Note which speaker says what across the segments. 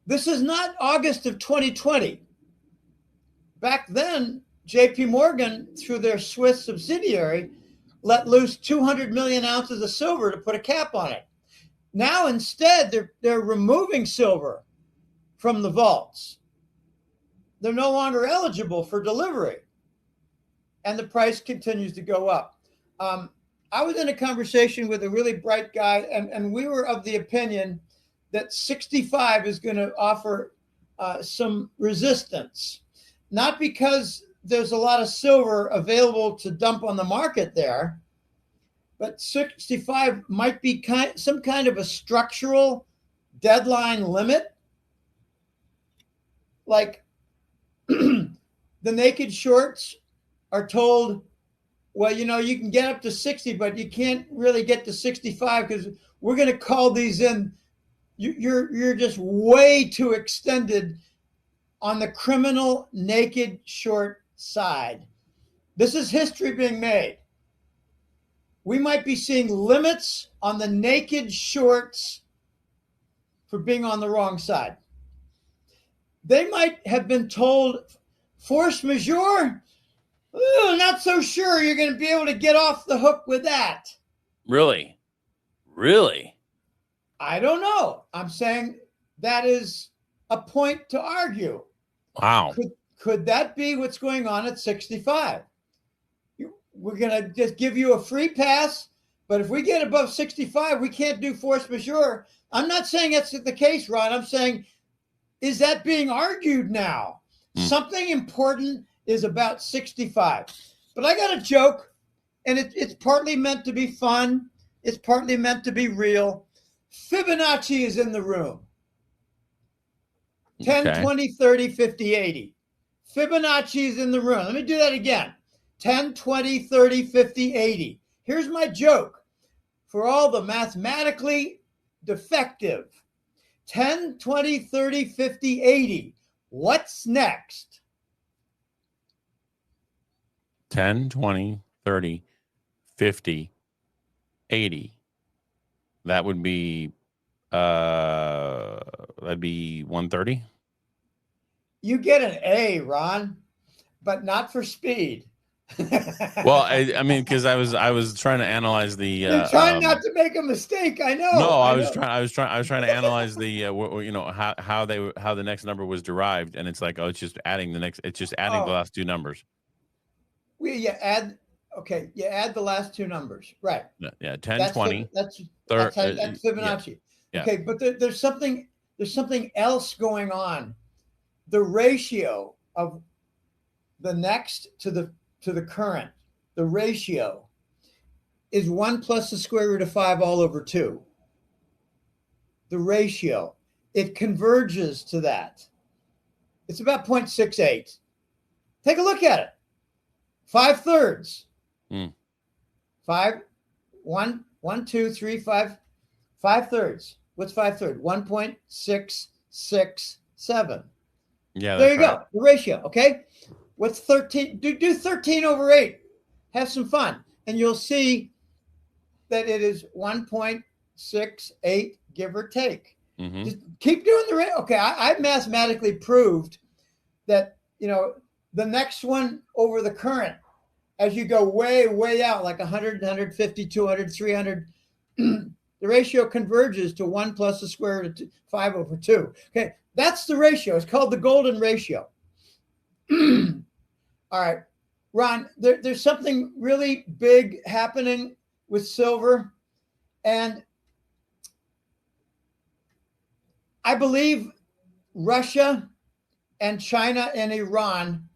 Speaker 1: This is not August of 2020. Back then, JP Morgan, through their Swiss subsidiary, let loose 200 million ounces of silver to put a cap on it. Now, instead, they're removing silver from the vaults. They're no longer eligible for delivery. And the price continues to go up. I was in a conversation with a really bright guy, and we were of the opinion that 65 is going to offer some resistance. Not because there's a lot of silver available to dump on the market there, but 65 might be some kind of a structural deadline limit. Like the naked shorts are told, well, you can get up to 60, but you can't really get to 65 because we're going to call these in. You're just way too extended on the criminal naked short side. This is history being made. We might be seeing limits on the naked shorts for being on the wrong side. They might have been told force majeure. Not so sure you're going to be able to get off the hook with that.
Speaker 2: Really?
Speaker 1: I don't know. I'm saying that is a point to argue.
Speaker 2: Wow.
Speaker 1: Could that be what's going on at 65? We're going to just give you a free pass, but if we get above 65, we can't do force majeure. I'm not saying that's the case, Ron. I'm saying, is that being argued now? Something important is about 65. But I got a joke, and it's partly meant to be fun. It's partly meant to be real. Fibonacci is in the room. 10, 20, 30, 50, 80. Fibonacci is in the room. Let me do that again. 10, 20, 30, 50, 80. Here's my joke for all the mathematically defective. 10, 20, 30, 50, 80. What's next?
Speaker 2: 10, 20, 30, 50, 80. That would be that'd be 130.
Speaker 1: You get an A, Ron, but not for speed.
Speaker 2: Well, I mean, because I was trying to analyze the.
Speaker 1: You're trying not to make a mistake. I know.
Speaker 2: No, I was trying to analyze the how the next number was derived, and it's like, it's just adding the last two numbers.
Speaker 1: You add the last two numbers, right?
Speaker 2: Yeah, 10, 20.
Speaker 1: That's Fibonacci.
Speaker 2: Yeah.
Speaker 1: Okay, but there's something else going on. The ratio of the next to the current, the ratio is 1 plus the square root of 5 all over 2. The ratio, it converges to that. It's about 0.68. Take a look at it. 5/3. 5, 1, 2, 3, 5. 5/3. What's 5/3? 1.667.
Speaker 2: Yeah,
Speaker 1: there you go. The ratio. Okay. What's 13? Do 13 over 8. Have some fun, and you'll see that it is 1.68, give or take.
Speaker 2: Mm-hmm.
Speaker 1: Just keep doing the rate. Okay, I mathematically proved that the next one over the current, as you go way out, like 100, 150, 200, 300, the ratio converges to 1 plus the square root of 5 over 2. Okay, that's the ratio. It's called the golden ratio. All right, Ron, there's something really big happening with silver. And I believe Russia and China and Iran,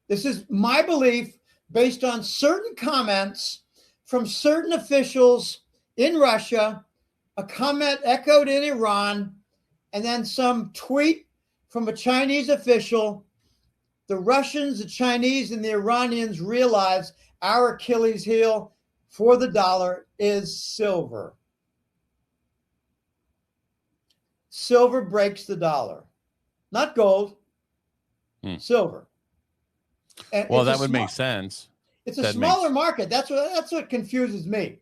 Speaker 1: this is my belief based on certain comments from certain officials in Russia, a comment echoed in Iran, and then some tweet from a Chinese official. The Russians, the Chinese, and the Iranians realize our Achilles heel for the dollar is silver. Silver breaks the dollar, not gold, silver.
Speaker 2: And that would make sense.
Speaker 1: It's a smaller market. That's what confuses me.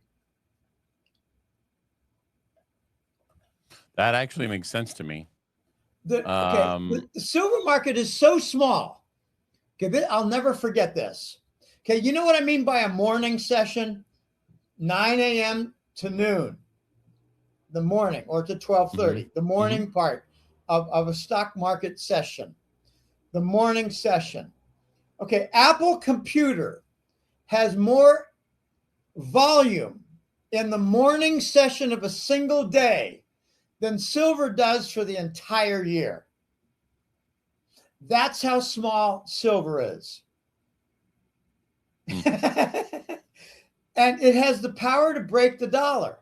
Speaker 2: That actually makes sense to me.
Speaker 1: The silver market is so small. Okay, I'll never forget this. Okay, you know what I mean by a morning session? 9 a.m. to noon, the morning, or to 12:30, the morning part of a stock market session, the morning session. Okay, Apple Computer has more volume in the morning session of a single day than silver does for the entire year. That's how small silver is. And it has the power to break the dollar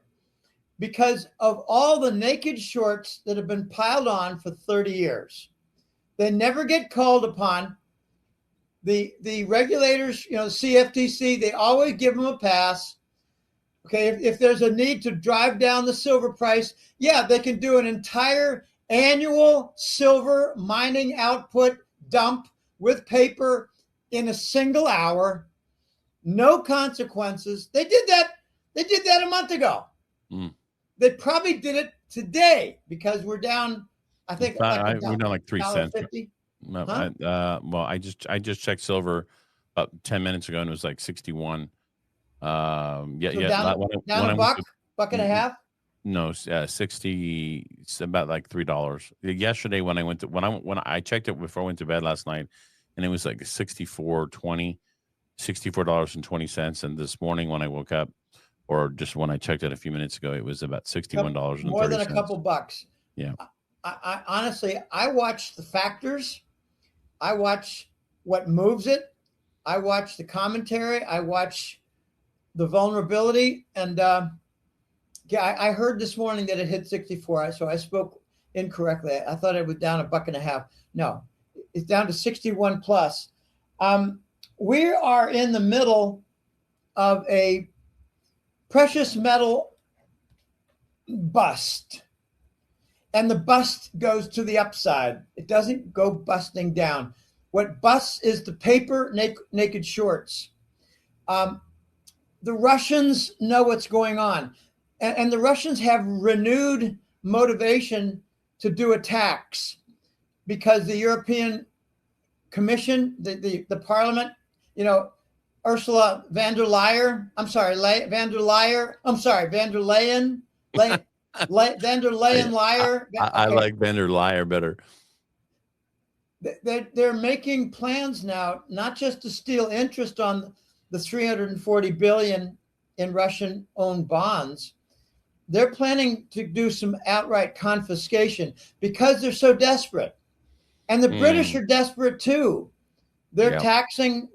Speaker 1: because of all the naked shorts that have been piled on for 30 years. They never get called upon. The regulators, CFTC, they always give them a pass. Okay, if there's a need to drive down the silver price, yeah, they can do an entire annual silver mining output dump with paper in a single hour. No consequences. They did that a month ago. They probably did it today because we're down, I think
Speaker 2: we're down like 3 cents.
Speaker 1: $1.50.
Speaker 2: Well, I just checked silver about 10 minutes ago and it was like 61.
Speaker 1: Down a buck and a half.
Speaker 2: No, 60. It's about like $3. Yesterday when I checked it before I went to bed last night, and it was like $64.20, and this morning when I woke up, or just when I checked it a few minutes ago, it was about $61.30.
Speaker 1: More than a couple bucks.
Speaker 2: Yeah.
Speaker 1: I honestly, I watch the factors. I watch what moves it. I watch the commentary. I watch the vulnerability. And I heard this morning that it hit 64. So I spoke incorrectly. I thought it was down a buck and a half. No, it's down to 61 plus. We are in the middle of a precious metal bust. And the bust goes to the upside. It doesn't go busting down. What busts is the paper naked shorts. The Russians know what's going on. And the Russians have renewed motivation to do attacks because the European Commission, the Parliament, Ursula von der Leyen, van der Leyen liar.
Speaker 2: I like van der Leyen better.
Speaker 1: They're making plans now, not just to steal interest on the 340 billion in Russian-owned bonds. They're planning to do some outright confiscation because they're so desperate. And the British are desperate too. They're taxing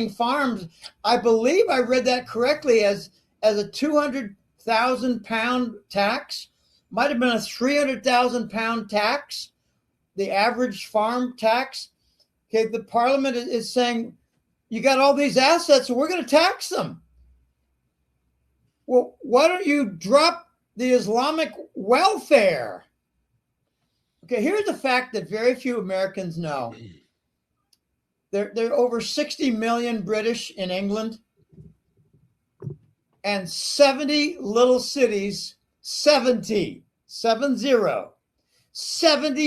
Speaker 1: farms. I believe I read that correctly as a 200,000 pound tax. Might have been a 300,000 pound tax, the average farm tax. Okay, the Parliament is saying, you got all these assets, so we're going to tax them. Well, why don't you drop the Islamic welfare? Okay, here's a fact that very few Americans know. There are over 60 million British in England, and 70 little cities, 70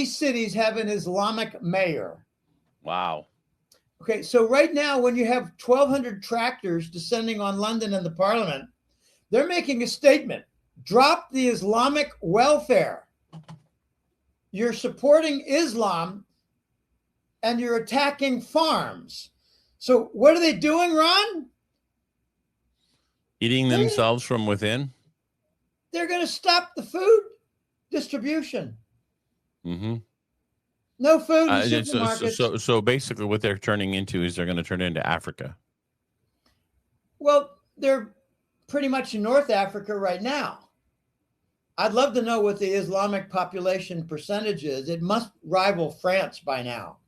Speaker 1: cities have an Islamic mayor.
Speaker 2: Wow.
Speaker 1: Okay, so right now, when you have 1,200 tractors descending on London and the Parliament, they're making a statement. Drop the Islamic welfare. You're supporting Islam and you're attacking farms. So what are they doing, Ron?
Speaker 2: Eating themselves from within?
Speaker 1: They're going to stop the food distribution.
Speaker 2: Mm-hmm.
Speaker 1: No food in supermarkets.
Speaker 2: So basically what they're turning into is they're going to turn into Africa.
Speaker 1: Well, they're pretty much in North Africa right now. I'd love to know what the Islamic population percentage is. It must rival France by now.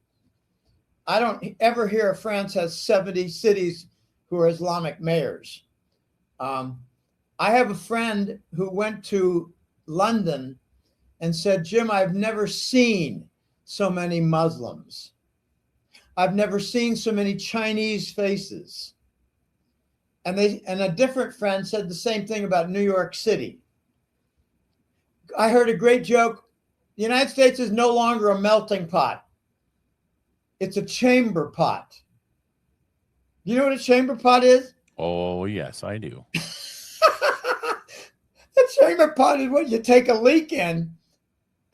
Speaker 1: I don't ever hear France has 70 cities who are Islamic mayors. I have a friend who went to London and said, Jim, I've never seen so many Muslims. I've never seen so many Chinese faces. And a different friend said the same thing about New York City. I heard a great joke The United States is no longer a melting pot. It's a chamber pot. You know what a chamber pot is?
Speaker 2: Oh, yes, I do.
Speaker 1: The chamber pot is what you take a leak in.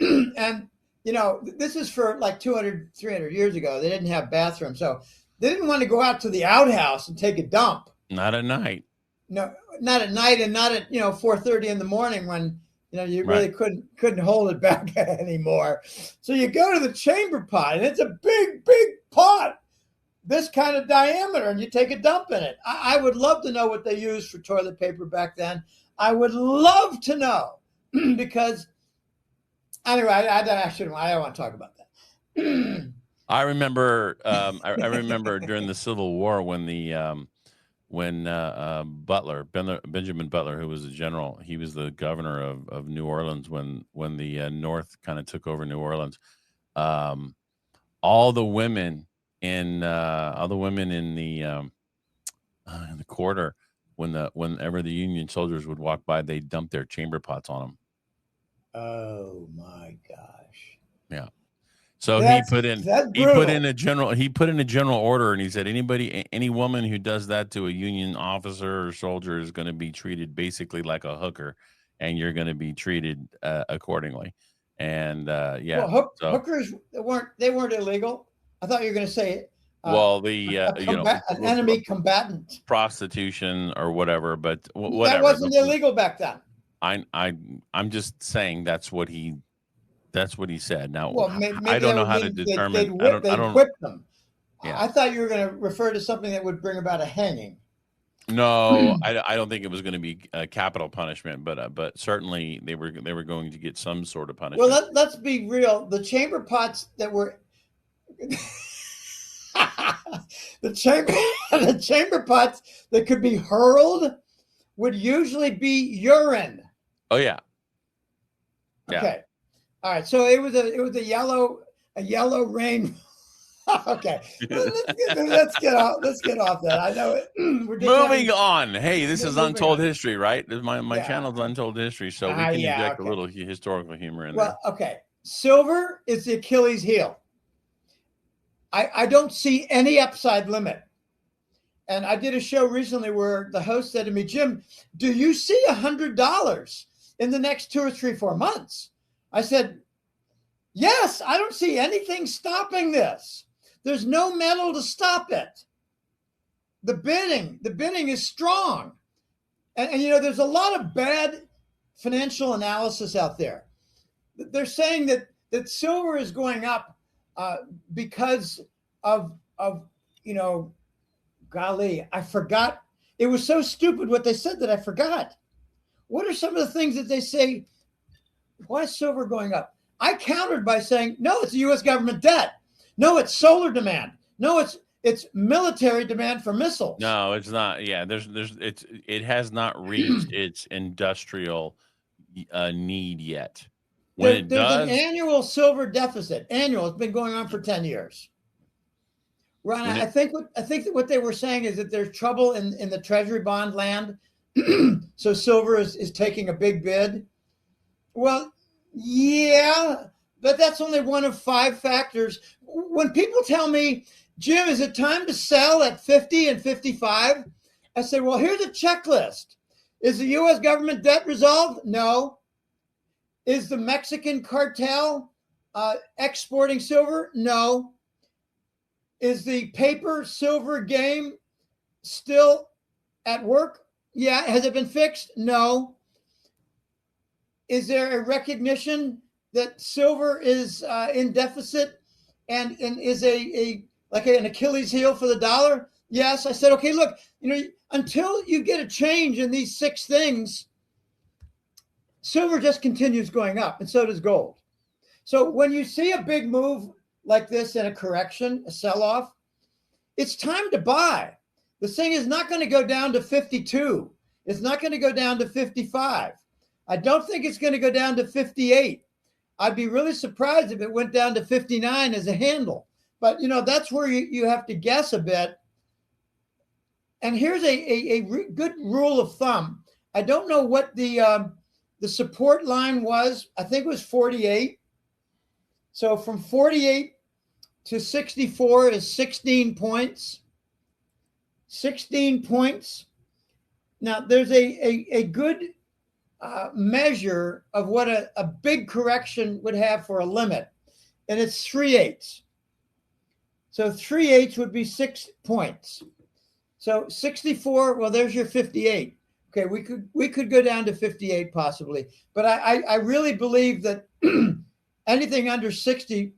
Speaker 1: And, you know, this is for like 200, 300 years ago. They didn't have bathrooms. So they didn't want to go out to the outhouse and take a dump.
Speaker 2: Not at night.
Speaker 1: No, not at night, and not at, 4:30 in the morning when, you really couldn't hold it back anymore. So you go to the chamber pot, and it's a big, big pot, this kind of diameter, and you take a dump in it. I would love to know what they used for toilet paper back then. I would love to know because anyway, I don't want to talk about that.
Speaker 2: I remember during the Civil War when Benjamin Butler, who was a general, he was the governor of New Orleans when the North kind of took over New Orleans. All the women in the quarter, whenever the Union soldiers would walk by, they dumped their chamber pots on them.
Speaker 1: Oh my gosh!
Speaker 2: Yeah. So he put in a general order, and he said any woman who does that to a Union officer or soldier is going to be treated basically like a hooker, and you're going to be treated accordingly. And
Speaker 1: hookers weren't illegal. I thought you were going to say
Speaker 2: an
Speaker 1: enemy combatant,
Speaker 2: prostitution or whatever, but whatever.
Speaker 1: That wasn't illegal back then.
Speaker 2: I'm just saying that's what he said. Now,
Speaker 1: maybe
Speaker 2: I don't know how to determine.
Speaker 1: They'd whip them.
Speaker 2: Yeah.
Speaker 1: I thought you were going to refer to something that would bring about a hanging.
Speaker 2: No, I don't think it was going to be a capital punishment, but certainly they were going to get some sort of punishment.
Speaker 1: Well, let's be real. The chamber pots that were the chamber pots that could be hurled would usually be urine.
Speaker 2: Oh yeah.
Speaker 1: Okay. All right. So it was a yellow rain. Okay. Let's get off that. I know it.
Speaker 2: Moving on. Hey, this is Untold History, right? My channel's Untold History, so we can inject a little historical humor in there.
Speaker 1: Well, okay. Silver is the Achilles heel. I don't see any upside limit. And I did a show recently where the host said to me, Jim, do you see $100 in the next 2 or 3, 4 months? I said, yes, I don't see anything stopping this. There's no metal to stop it. The bidding is strong. And there's a lot of bad financial analysis out there. They're saying that silver is going up because of golly, I forgot. It was so stupid what they said that I forgot. What are some of the things that they say? Why is silver going up? I countered by saying, no, it's the U.S. government debt. No, it's solar demand. No, it's military demand for missiles.
Speaker 2: No, it's not. Yeah, it has not reached its industrial need yet. There's
Speaker 1: an annual silver deficit. It's been going on for 10 years. Ron, I think what they were saying is that there's trouble in the treasury bond land. So silver is taking a big bid. Well, yeah, but that's only one of 5 factors. When people tell me, Jim, is it time to sell at 50 and 55? I say, well, here's a checklist. Is the U.S. government debt resolved? No. Is the Mexican cartel exporting silver? No. Is the paper silver game still at work? Yeah. Has it been fixed? No. Is there a recognition that silver is in deficit and is an Achilles heel for the dollar? Yes. I said, okay, look, until you get a change in these 6 things, silver just continues going up, and so does gold. So when you see a big move like this in a correction, a sell-off, it's time to buy. The thing is not going to go down to 52. It's not going to go down to 55. I don't think it's going to go down to 58. I'd be really surprised if it went down to 59 as a handle. But, that's where you have to guess a bit. And here's a good rule of thumb. I don't know what the support line was. I think it was 48. So from 48 to 64 is 16 points. 16 points. Now, there's a good measure of what a big correction would have for a limit, and it's 3/8. So 3/8 would be 6 points. So 64, well, there's your 58. Okay, we could go down to 58 possibly, but I really believe that anything under 60,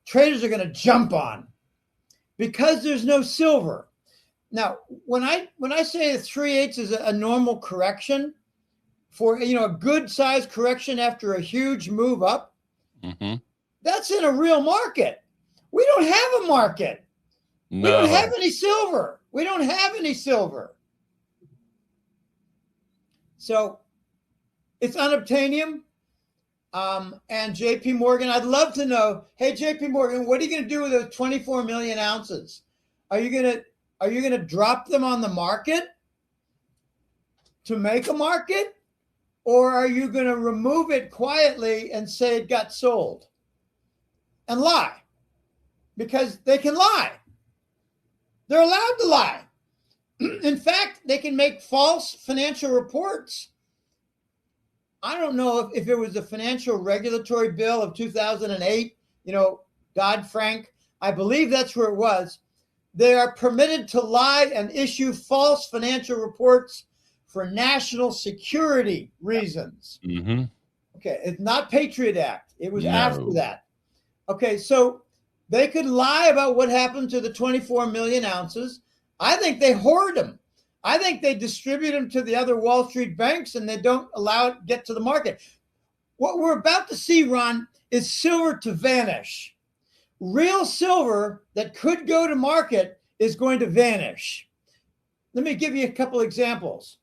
Speaker 1: traders are going to jump on because there's no silver. Now, when I say 3/8 is a normal correction for a good size correction after a huge move up, that's in a real market. We don't have a market. No. We don't have any silver. We don't have any silver. So it's unobtainium. And JP Morgan, I'd love to know, hey, JP Morgan, what are you going to do with those 24 million ounces? Are you going to drop them on the market to make a market? Or are you going to remove it quietly and say it got sold and lie? Because they can lie. They're allowed to lie. In fact, they can make false financial reports. I don't know if it was the financial regulatory bill of 2008, Dodd-Frank. I believe that's where it was. They are permitted to lie and issue false financial reports for national security reasons. Okay, it's not Patriot Act. It was after that. Okay, so they could lie about what happened to the 24 million ounces. I think they hoard them. I think they distribute them to the other Wall Street banks and they don't allow it to get to the market. What we're about to see, Ron, is silver to vanish. Real silver that could go to market is going to vanish. Let me give you a couple examples.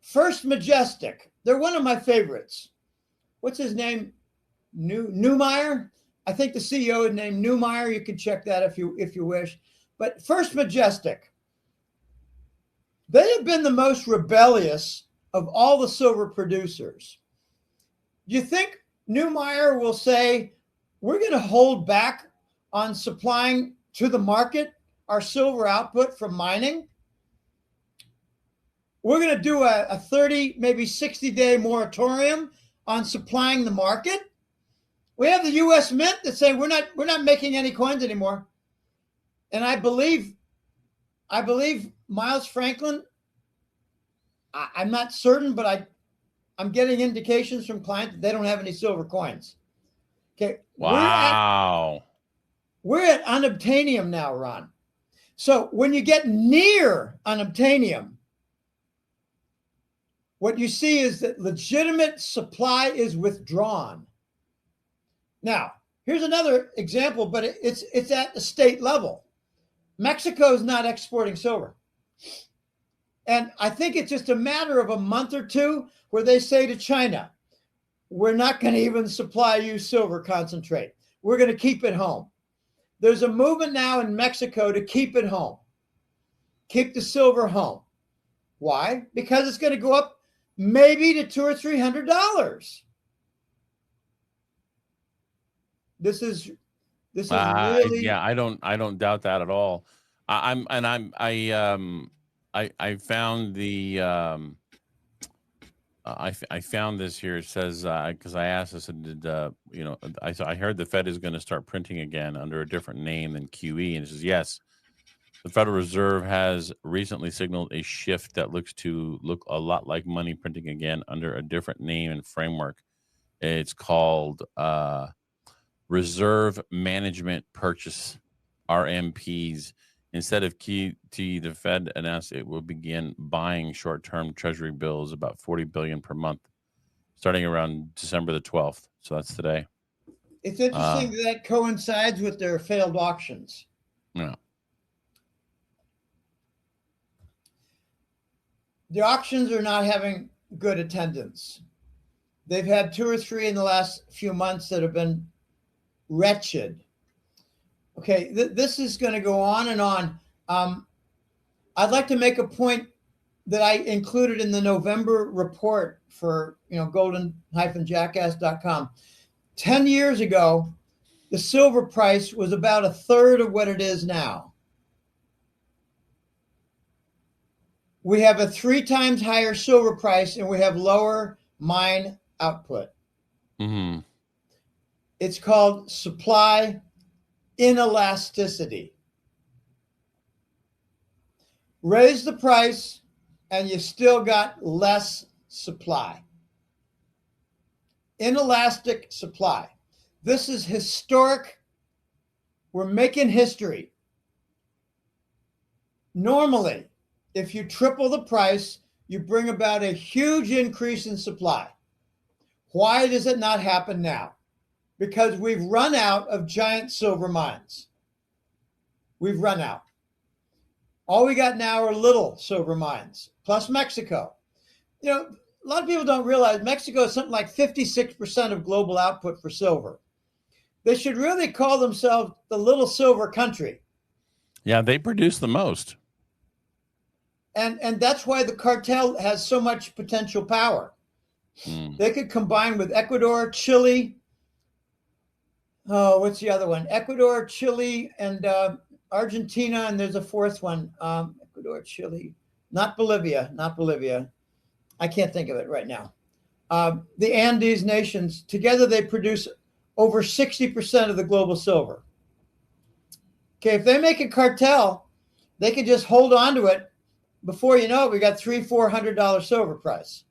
Speaker 1: First Majestic. They're one of my favorites. What's his name? Neumeyer? I think the CEO is named Neumeyer. You can check that if you wish. But First Majestic. They have been the most rebellious of all the silver producers. Do you think Neumeyer will say, we're going to hold back on supplying to the market our silver output from mining? We're going to do a 30, maybe 60-day moratorium on supplying the market. We have the U.S. Mint that say we're not making any coins anymore. And I believe Miles Franklin, I'm not certain, but I'm getting indications from clients that they don't have any silver coins. Okay.
Speaker 2: Wow.
Speaker 1: We're at unobtainium now, Ron. So when you get near unobtainium, what you see is that legitimate supply is withdrawn. Now, here's another example, but it's at the state level. Mexico is not exporting silver. And I think it's just a matter of a month or two where they say to China, we're not going to even supply you silver concentrate. We're going to keep it home. There's a movement now in Mexico to keep it home. Keep the silver home. Why? Because it's going to go up maybe to $200 or $300. This is really
Speaker 2: I don't doubt that at all. I found the I found this here. It says because I asked, I said, I heard the Fed is going to start printing again under a different name than QE, and it says yes. The Federal Reserve has recently signaled a shift that looks a lot like money printing again under a different name and framework. It's called Reserve Management Purchase, RMPs. Instead of QT, the Fed announced it will begin buying short-term Treasury bills, about $40 billion per month, starting around December the 12th. So that's today.
Speaker 1: It's interesting that coincides with their failed auctions.
Speaker 2: Yeah.
Speaker 1: The auctions are not having good attendance. They've had 2 or 3 in the last few months that have been wretched. Okay, this is going to go on and on. I'd like to make a point that I included in the November report for golden-jackass.com. 10 years ago, the silver price was about a third of what it is now. We have a 3 times higher silver price and we have lower mine output.
Speaker 2: Mm-hmm.
Speaker 1: It's called supply inelasticity. Raise the price and you still got less supply. Inelastic supply. This is historic. We're making history. Normally, if you triple the price, you bring about a huge increase in supply. Why does it not happen now? Because we've run out of giant silver mines. We've run out. All we got now are little silver mines, plus Mexico. You know, a lot of people don't realize Mexico is something like 56% of global output for silver. They should really call themselves the little silver country.
Speaker 2: Yeah, they produce the most.
Speaker 1: And that's why the cartel has so much potential power. They could combine with Ecuador, Chile. Oh, what's the other one? Ecuador, Chile, and Argentina, and there's a fourth one. Ecuador, Chile, not Bolivia. I can't think of it right now. The Andes nations, together they produce over 60% of the global silver. Okay, if they make a cartel, they can just hold on to it. Before you know it, we got $300-400 silver price.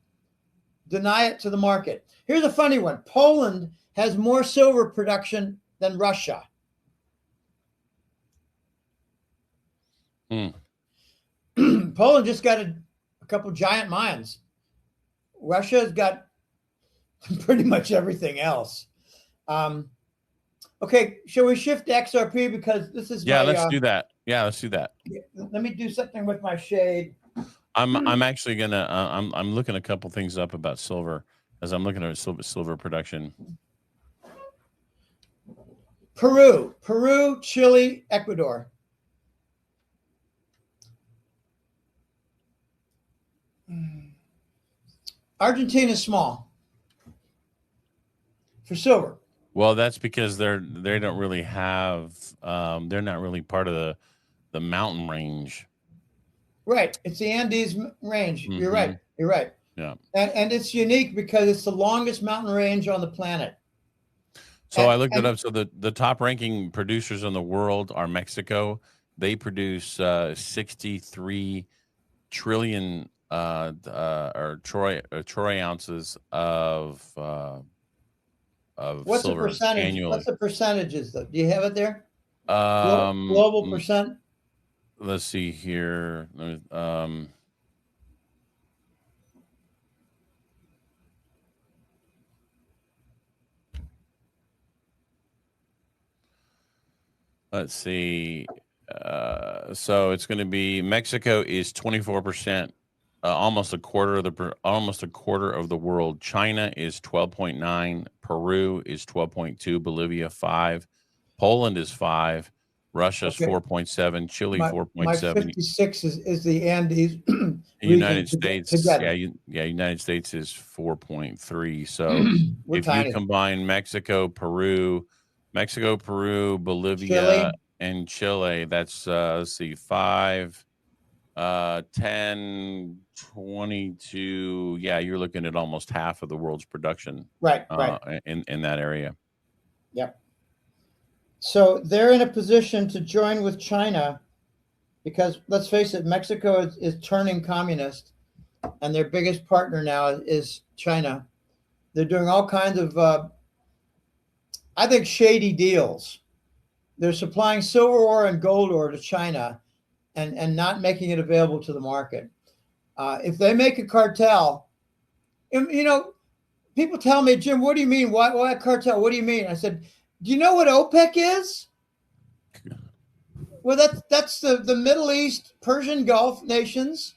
Speaker 1: Deny it to the market. Here's a funny one. Poland has more silver production than Russia. Poland just got a couple giant mines. Russia's got pretty much everything else. Okay, shall we shift to XRP because this is
Speaker 2: let's do that. Yeah, let's do that.
Speaker 1: Let me do something with my shade.
Speaker 2: I'm actually gonna I'm looking a couple things up about silver as I'm looking at silver production.
Speaker 1: Peru, Chile, Ecuador. Argentina is small for silver.
Speaker 2: Well, that's because they don't really have they're not really part of the mountain range.
Speaker 1: Right. It's the Andes range.
Speaker 2: Mm-hmm.
Speaker 1: You're right.
Speaker 2: Yeah.
Speaker 1: And it's unique because it's the longest mountain range on the planet.
Speaker 2: So I looked it up. So the top ranking producers in the world are Mexico. They produce 63 trillion troy ounces of
Speaker 1: what's
Speaker 2: silver
Speaker 1: the percentage
Speaker 2: annually.
Speaker 1: What's the percentages though? Do you have it there? Global percent.
Speaker 2: Let's see here. Let's see. So it's going to be Mexico is 24%, almost a quarter of the world. China is 12.9. Peru is 12.2. Bolivia 5. Poland is 5. Russia is 4.7. Chile 4.7.
Speaker 1: My 56 is the Andes.
Speaker 2: United States, United States is 4.3. So if
Speaker 1: tiny.
Speaker 2: You combine Mexico, Peru, Bolivia,
Speaker 1: Chile.
Speaker 2: and Chile, that's let's see, 5, 10, 22. Yeah, you're looking at almost half of the world's production.
Speaker 1: Right.
Speaker 2: In that area.
Speaker 1: Yep. So they're in a position to join with China because, let's face it, Mexico is turning communist, and their biggest partner now is China. They're doing all kinds of, I think, shady deals. They're supplying silver ore and gold ore to China and not making it available to the market. If they make a cartel, people tell me, Jim, what do you mean? Why a cartel? What do you mean? I said, do you know what OPEC is? Well, that's the Middle East, Persian Gulf nations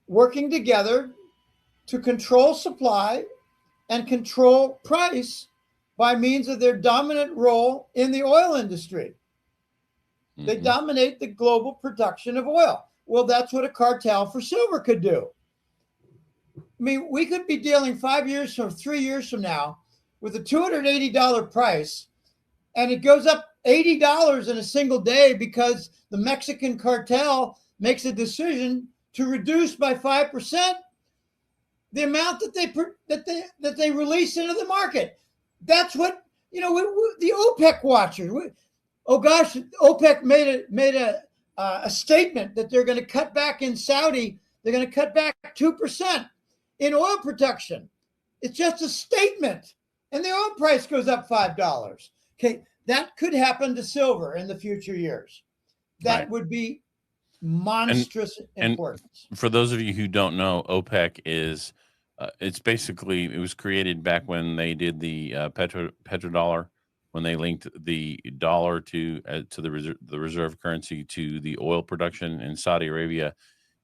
Speaker 1: working together to control supply and control price by means of their dominant role in the oil industry. Mm-hmm. They dominate the global production of oil. Well, that's what a cartel for silver could do. I mean, we could be dealing 3 years from now with a $280 price, and it goes up $80 in a single day because the Mexican cartel makes a decision to reduce by 5% the amount that they release into the market. That's what, the OPEC watchers. OPEC made a statement that they're going to cut back in Saudi. They're going to cut back 2% in oil production. It's just a statement, and the oil price goes up $5. Okay, that could happen to silver in the future years. That would be monstrous importance.
Speaker 2: And for those of you who don't know, OPEC is it was created back when they did the petrodollar, when they linked the dollar to the reserve currency to the oil production in Saudi Arabia,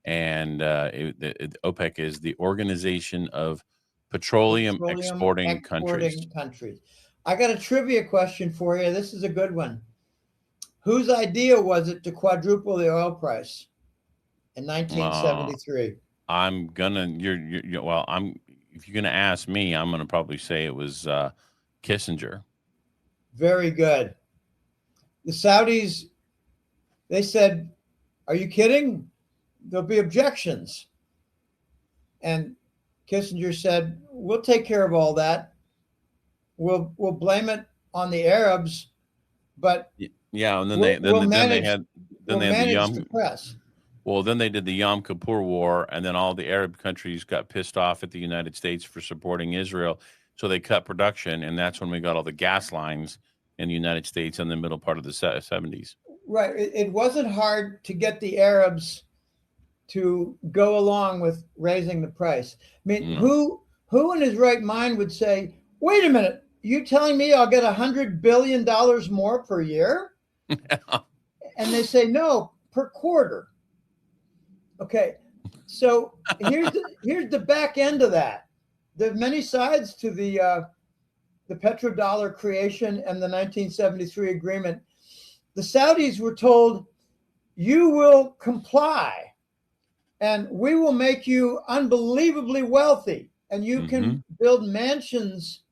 Speaker 2: and OPEC is the Organization of Petroleum Exporting Countries.
Speaker 1: I got a trivia question for you. This is a good one. Whose idea was it to quadruple the oil price in 1973?
Speaker 2: If you're gonna ask me, I'm gonna probably say it was Kissinger.
Speaker 1: Very good. The Saudis, they said, "Are you kidding? There'll be objections." And Kissinger said, "We'll take care of all that. We'll blame it on the Arabs, but
Speaker 2: yeah." And then they had the Yom
Speaker 1: press.
Speaker 2: Well, then they did the Yom Kippur War, and then all the Arab countries got pissed off at the United States for supporting Israel, so they cut production, and that's when we got all the gas lines in the United States in the middle part of the 70s.
Speaker 1: Right. It wasn't hard to get the Arabs to go along with raising the price. I mean, who in his right mind would say, "Wait a minute, you telling me I'll get $100 billion more per year?" And they say, "No, per quarter." Okay, so here's the back end of that. There are many sides to the petrodollar creation and the 1973 agreement. The Saudis were told, "You will comply, and we will make you unbelievably wealthy, and you can build mansions."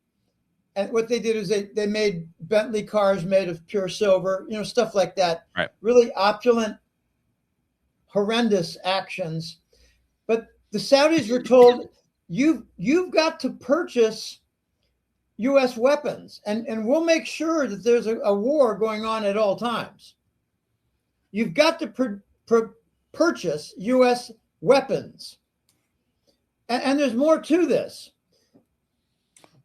Speaker 1: And what they did is they made Bentley cars made of pure silver, stuff like that.
Speaker 2: Right.
Speaker 1: Really opulent, horrendous actions. But the Saudis were told, you've got to purchase U.S. weapons, and we'll make sure that there's a war going on at all times. You've got to purchase U.S. weapons. And there's more to this.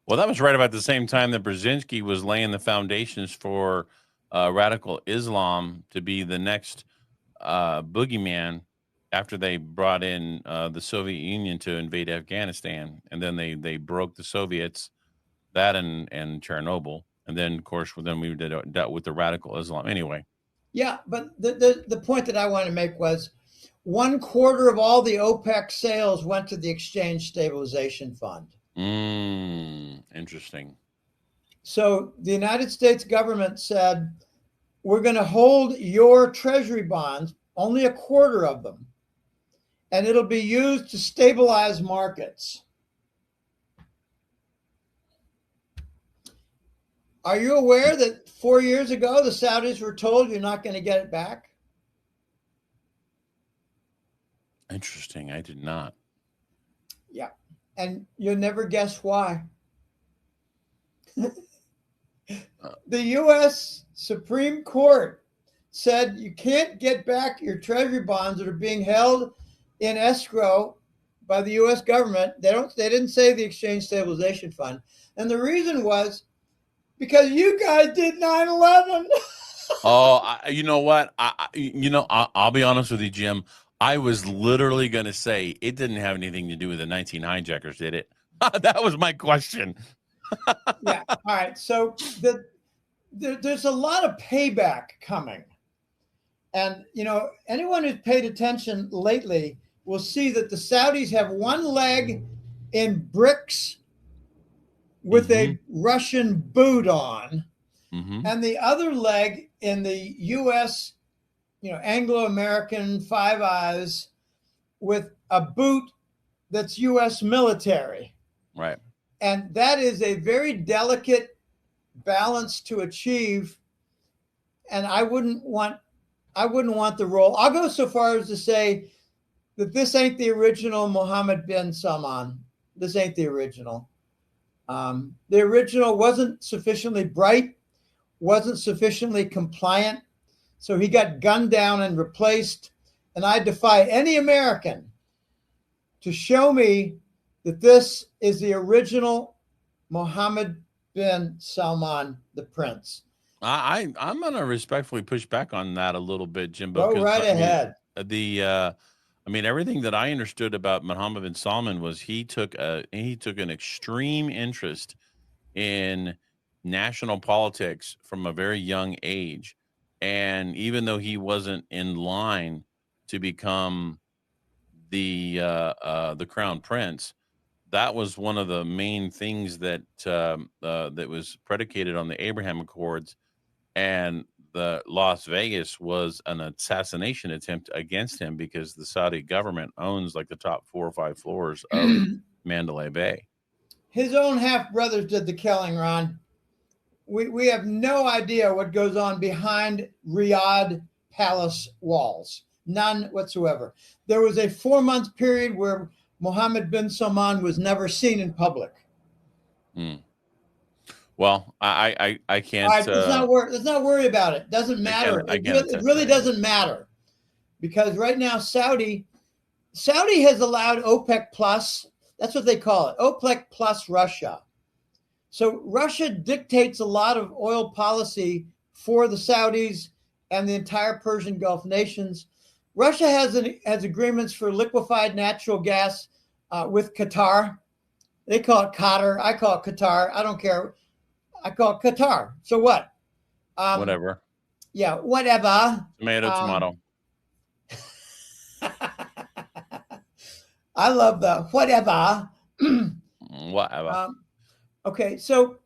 Speaker 2: Well, that was right about the same time that Brzezinski was laying the foundations for radical Islam to be the next boogeyman after they brought in the Soviet Union to invade Afghanistan. And then they broke the Soviets, that and Chernobyl. And then, of course, then we dealt with the radical Islam. Anyway.
Speaker 1: Yeah, but the point that I want to make was 1/4 of all the OPEC sales went to the Exchange Stabilization Fund.
Speaker 2: Interesting.
Speaker 1: So the United States government said, "We're going to hold your treasury bonds, only 1/4 of them, and it'll be used to stabilize markets." Are you aware that 4 years ago, the Saudis were told you're not going to get it back?
Speaker 2: Interesting. I did not.
Speaker 1: Yeah. And you'll never guess why. The U.S. Supreme Court said you can't get back your treasury bonds that are being held in escrow by the U.S. government. They didn't say the Exchange Stabilization Fund. And the reason was because you guys did 9/11.
Speaker 2: Oh, you know what? I'll be honest with you, Jim. I was literally going to say it didn't have anything to do with the 19 hijackers, did it? That was my question.
Speaker 1: Yeah. All right. So there's a lot of payback coming. And, anyone who's paid attention lately will see that the Saudis have one leg in BRICS with a Russian boot on, and the other leg in the U.S., Anglo-American Five Eyes with a boot that's U.S. military.
Speaker 2: Right.
Speaker 1: And that is a very delicate balance to achieve. And I wouldn't want the role. I'll go so far as to say that this ain't the original Mohammed bin Salman. This ain't the original. The original wasn't sufficiently bright, wasn't sufficiently compliant, so he got gunned down and replaced. And I defy any American to show me that this is the original Mohammed bin Salman, the prince.
Speaker 2: I'm going to respectfully push back on that a little bit, Jimbo.
Speaker 1: Go right ahead.
Speaker 2: Everything that I understood about Mohammed bin Salman was he took an extreme interest in national politics from a very young age, and even though he wasn't in line to become the crown prince, that was one of the main things that that was predicated on the Abraham Accords, and the Las Vegas was an assassination attempt against him because the Saudi government owns like the top 4 or 5 floors of Mandalay Bay.
Speaker 1: His own half brothers did the killing, Ron. We have no idea what goes on behind Riyadh palace walls. None whatsoever. There was a 4-month period where Mohammed bin Salman was never seen in public.
Speaker 2: Well, I can't.
Speaker 1: Right, let's not worry about it. Doesn't matter. It really doesn't matter, because right now Saudi has allowed OPEC plus. That's what they call it, OPEC plus Russia. So Russia dictates a lot of oil policy for the Saudis and the entire Persian Gulf nations. Russia has agreements for liquefied natural gas with Qatar. They call it Qatar. I call it Qatar. I don't care. I call it Qatar. So what?
Speaker 2: Whatever.
Speaker 1: Yeah, whatever.
Speaker 2: Tomato.
Speaker 1: I love the whatever.
Speaker 2: Whatever.
Speaker 1: Okay, so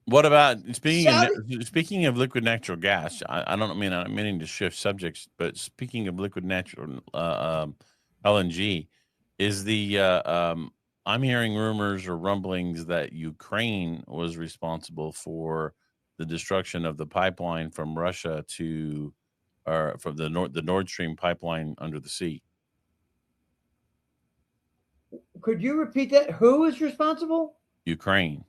Speaker 2: what about speaking of liquid natural gas? I'm meaning to shift subjects, but speaking of liquid natural LNG, is the I'm hearing rumors or rumblings that Ukraine was responsible for the destruction of the pipeline from Russia to, or from the Nord Stream pipeline under the sea.
Speaker 1: Could you repeat that? Who is responsible?
Speaker 2: Ukraine.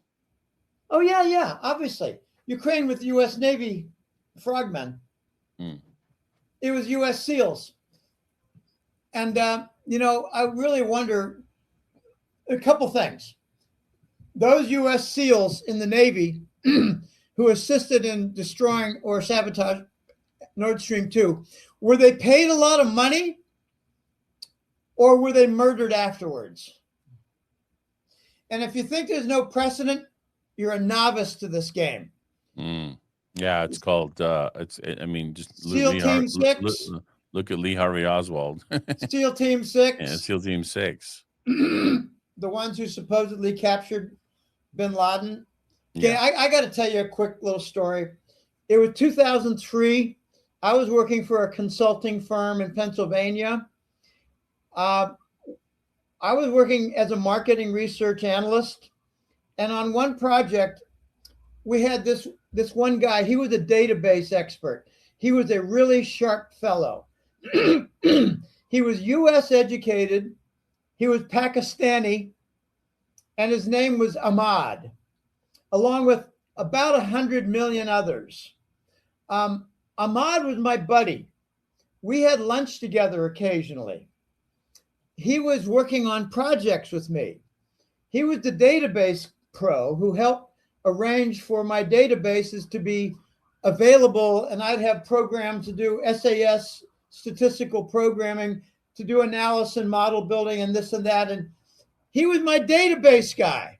Speaker 1: Oh, yeah, obviously. Ukraine with the U.S. Navy frogmen. It was U.S. SEALs. And, I really wonder a couple things. Those U.S. SEALs in the Navy who assisted in destroying or sabotage Nord Stream 2, were they paid a lot of money or were they murdered afterwards? And if you think there's no precedent, you're a novice to this game.
Speaker 2: Yeah, it's called, just
Speaker 1: SEAL Team 6.
Speaker 2: Look at Lee Harvey Oswald.
Speaker 1: SEAL Team 6.
Speaker 2: Yeah, SEAL Team 6.
Speaker 1: The ones who supposedly captured bin Laden. Okay, yeah. I got to tell you a quick little story. It was 2003. I was working for a consulting firm in Pennsylvania. I was working as a marketing research analyst. And on one project, we had this one guy. He was a database expert. He was a really sharp fellow. He was U.S. educated. He was Pakistani. And his name was Ahmad, along with about 100 million others. Ahmad was my buddy. We had lunch together occasionally. He was working on projects with me. He was the database pro who helped arrange for my databases to be available, and I'd have programs to do SAS, statistical programming, to do analysis and model building and this and that. And he was my database guy.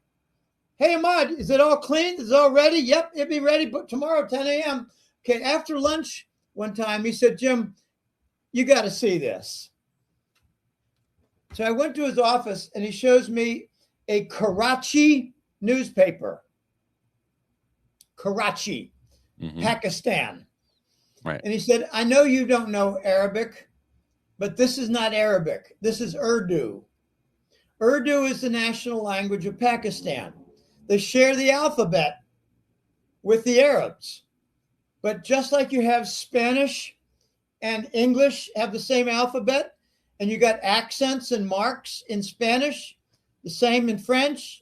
Speaker 1: Hey, Ahmad, is it all clean? Is it all ready? Yep, it'll be ready but tomorrow, 10 a.m. Okay, after lunch one time, he said, Jim, you got to see this. So I went to his office, and he shows me a Karachi newspaper. Karachi, Pakistan.
Speaker 2: Right.
Speaker 1: And he said, I know you don't know Arabic, but this is not Arabic. This is Urdu. Urdu is the national language of Pakistan. They share the alphabet with the Arabs. But just like you have Spanish and English have the same alphabet, and you got accents and marks in Spanish, the same in French.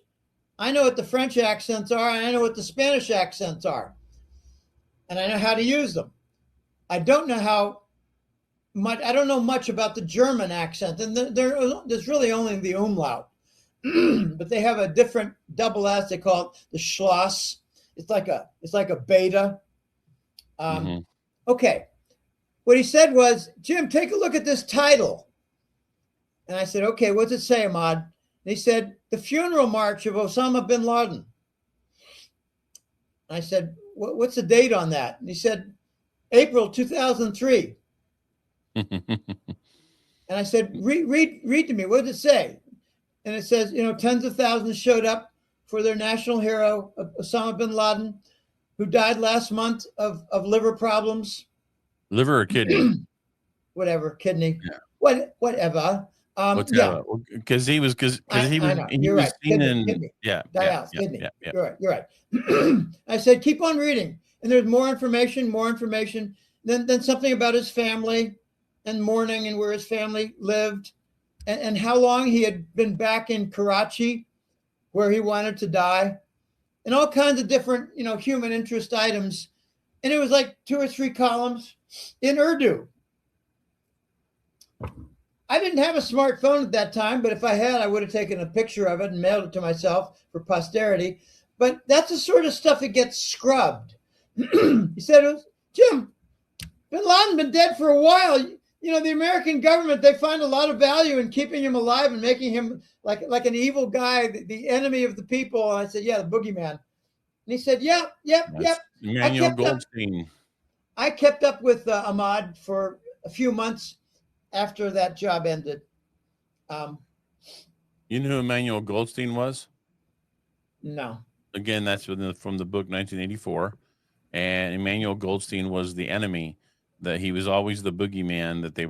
Speaker 1: I know what the French accents are, and I know what the Spanish accents are. And I know how to use them. I don't know much about the German accent, and there's really only the umlaut. But they have a different double S. They call it the Schloss. It's like a beta. Okay. What he said was, Jim, take a look at this title. And I said, okay, what's it say, Ahmad? And he said, The Funeral March of Osama bin Laden. And I said, what's the date on that? And he said, April 2003. And I said, read to me. What does it say? And it says, tens of thousands showed up for their national hero, Osama bin Laden, who died last month of liver problems.
Speaker 2: Liver or kidney?
Speaker 1: Whatever, kidney.
Speaker 2: Yeah.
Speaker 1: Whatever.
Speaker 2: Because he was
Speaker 1: You're right.
Speaker 2: seen
Speaker 1: kidney.
Speaker 2: Yeah.
Speaker 1: Kidney. You're right. I said, keep on reading. And there's more information. Then something about his family and mourning and where his family lived and how long he had been back in Karachi where he wanted to die and all kinds of different, human interest items. And it was like 2 or 3 columns in Urdu. I didn't have a smartphone at that time, but if I had, I would have taken a picture of it and mailed it to myself for posterity. But that's the sort of stuff that gets scrubbed. He said, Jim, bin Laden been dead for a while. The American government, they find a lot of value in keeping him alive and making him like an evil guy, the enemy of the people. And I said, yeah, the boogeyman. And he said, yep.
Speaker 2: Emmanuel Goldstein.
Speaker 1: I kept up with Ahmad for a few months after that job ended.
Speaker 2: You know who Emmanuel Goldstein was?
Speaker 1: No.
Speaker 2: Again, that's from the book 1984. And Emmanuel Goldstein was the enemy. That he was always the boogeyman that they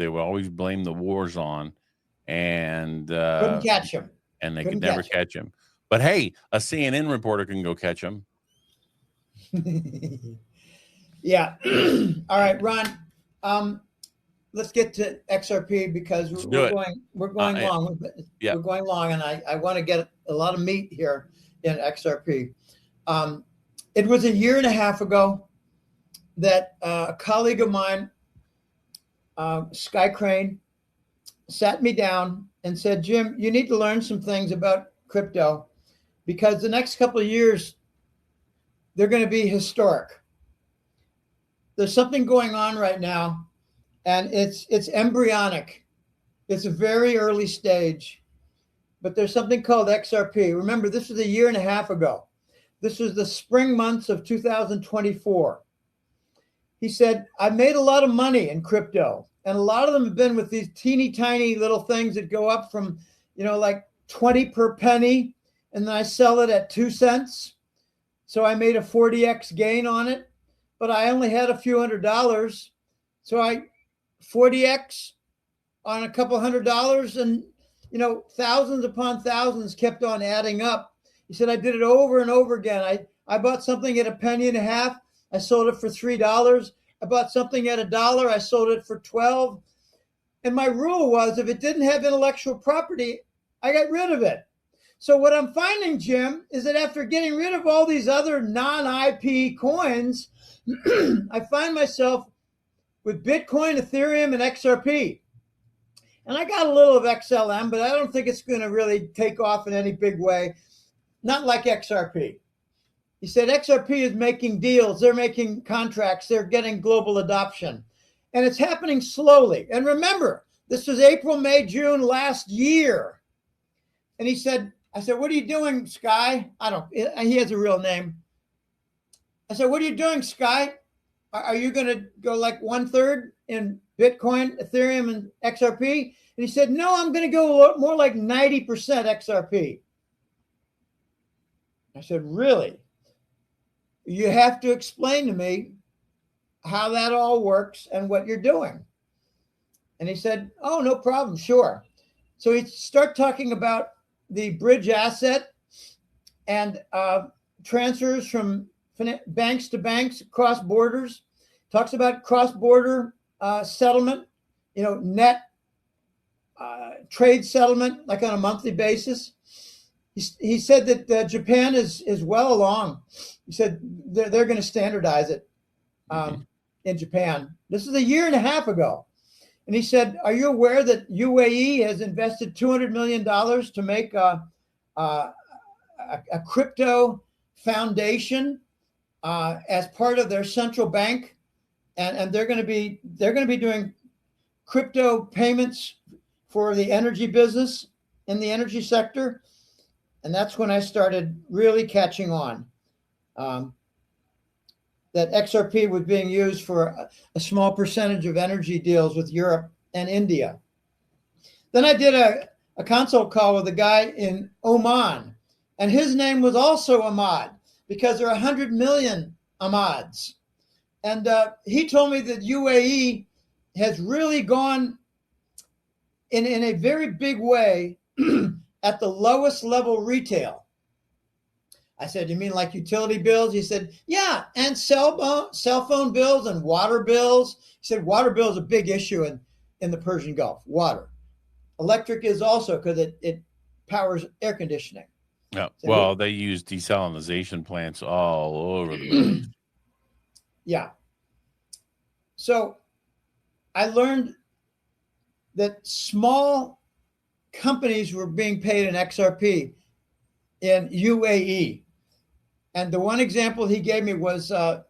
Speaker 2: would always blame the wars on, and
Speaker 1: couldn't catch him.
Speaker 2: And they could never catch him. But hey, a CNN reporter can go catch him.
Speaker 1: Yeah. All right, Ron. Let's get to XRP because we're going long.
Speaker 2: Yeah.
Speaker 1: We're going long, and I want to get a lot of meat here in XRP. It was a year and a half ago that a colleague of mine, Sky Crane, sat me down and said, Jim, you need to learn some things about crypto because the next couple of years, they're going to be historic. There's something going on right now, and it's embryonic. It's a very early stage, but there's something called XRP. Remember, this was a year and a half ago. This was the spring months of 2024. He said, I made a lot of money in crypto, and a lot of them have been with these teeny tiny little things that go up from, like 20 per penny, and then I sell it at 2 cents. So I made a 40x gain on it, but I only had a few $100s. So I 40x on a couple $100s, and, thousands upon thousands kept on adding up. He said, I did it over and over again. I bought something at a penny and a half. I sold it for $3. I bought something at $1. I sold it for $12. And my rule was if it didn't have intellectual property, I got rid of it. So what I'm finding, Jim, is that after getting rid of all these other non-IP coins, I find myself with Bitcoin, Ethereum, and XRP. And I got a little of XLM, but I don't think it's going to really take off in any big way. Not like XRP. He said XRP is making deals. They're making contracts. They're getting global adoption. And it's happening slowly. And remember, this was April, May, June last year. And I said, what are you doing, Sky? He has a real name. I said, what are you doing, Sky? Are you going to go like 1/3 in Bitcoin, Ethereum, and XRP? And he said, no, I'm going to go more like 90% XRP. I said, really? You have to explain to me how that all works and what you're doing. And he said, oh, no problem. Sure. So he start talking about the bridge asset and transfers from banks to banks across borders. Talks about cross-border settlement, net trade settlement, like on a monthly basis. He said that Japan is well along. He said they're going to standardize it in Japan. This is a year and a half ago. And he said, are you aware that UAE has invested $200 million to make a crypto foundation as part of their central bank? And they're going to be doing crypto payments for the energy business in the energy sector. And that's when I started really catching on. That XRP was being used for a small percentage of energy deals with Europe and India. Then I did a consult call with a guy in Oman, and his name was also Ahmad, because there are 100 million Ahmads. And he told me that UAE has really gone in a very big way at the lowest level retail. I said, you mean like utility bills? He said, yeah, and cell phone bills and water bills. He said water bill is a big issue in the Persian Gulf, water. Electric is also, because it powers air conditioning.
Speaker 2: Yeah. Well, they use desalination plants all over the Middle East.
Speaker 1: Yeah. So I learned that small companies were being paid in XRP in UAE. And the one example he gave me was, I